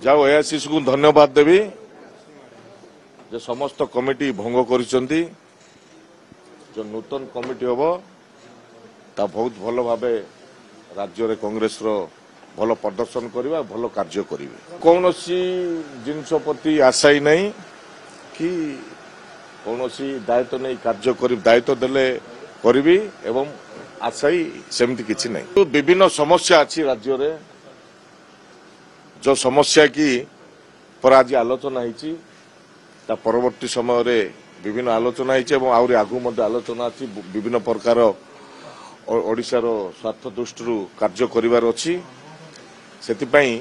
जाओ एआईसीसी को धन्यवाद देवी जे समस्त कमिटी भंग करिसेंती जो नूतन कमिटी हम ता बहुत भल भावे राज्य रे कांग्रेस रो भल प्रदर्शन करवा भल कार्य करेंगे कौन सी जिनस प्रति आशा ही नहीं कि कौन सी दायित्व नहीं कार्य कर दायित्व देले करी एवं आशा ही सेमती किसी नहीं तो विभिन्न समस्या अच्छी राज्य रे जो समस्या की पर आज आलोचना होती परवर्ती समय रे विभिन्न आलोचना होती आगु आलोचना अच्छी विभिन्न प्रकार ओडिशार स्वार्थ दृष्टि कार्य करिवार अछि सेतिपई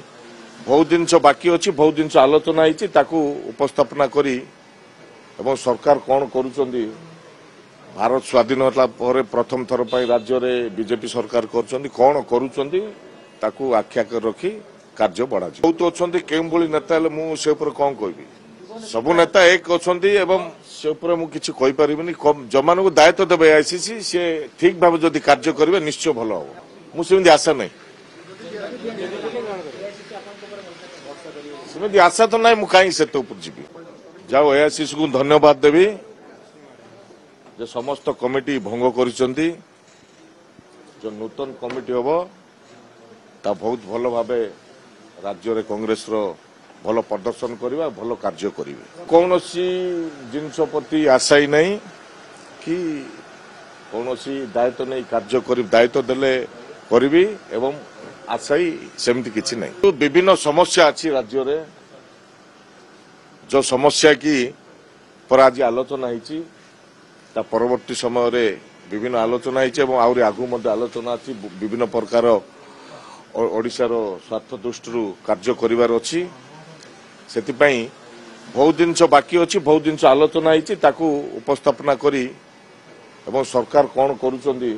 बहुत जिनस बाकी अच्छी बहुत जिनस आलोचना होती उपस्थापना करी एवं सरकार कौन करुचंदी भारत स्वाधीन होला पर प्रथम थर पर राज्य रे बीजेपी सरकार करुचंदी कौन करुचंदी ताकू आख्या कर रखी कार्य बढ़ा बहुत अच्छा केउं नेता से कौन कहबी सबु नेता एक अच्छा एवं से मुझे कहीपरि जो मान दायित्व देवे आईसीसी सी ठीक भाव जदि कार्य करेंगे निश्चय भल हम मुझे आशा नहीं सेमती आशा तो ना कहीं से जी जाओ एआईसीसी को धन्यवाद देवी जे समस्त कमिटी भंग करिसेंती जो नूतन कमिटी हम ता बहुत भल भावे राज्य रे कांग्रेस रो भल प्रदर्शन करवा भल कार्य करेंगे कौन सी जिनस प्रति आशा ही नहीं कि कौन सी दायित्व नहीं कार्य कर दायित्व देले करी एवं आशा ही सेमती किसी नहीं तो विभिन्न समस्या अच्छी राज्य रे जो समस्या की पर आज आलोचना होती परवर्ती समय रे विभिन्न आलोचना होती आगु आलोचना अच्छी विभिन्न प्रकार ओडिशार स्वार्थ दृष्टि कार्य करिवार अछि सेतिपई बहुत जिनस बाकी अच्छी बहुत जिनस आलोचना होती उपस्थापना करी एवं सरकार कौन करुचंदी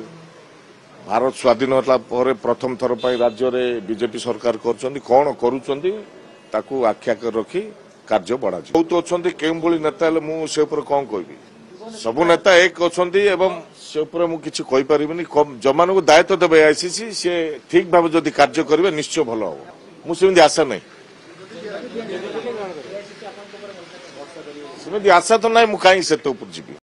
भारत स्वाधीन होला पर प्रथम थर पर राज्य रे बीजेपी सरकार करुचंदी कौन करुचंदी ताकू आख्या कर रखी कार्य बढ़ा बहुत अच्छा केउं नेता से कौन कहबी सबु नेता एक अच्छा एवं से मुझे कहीपरि जो मान दायित्व देवे आईसीसी सी ठीक भाव जदि कार्य करेंगे निश्चय भल हम मुझे आशा नहीं सेमती आशा तो ना कहीं से जी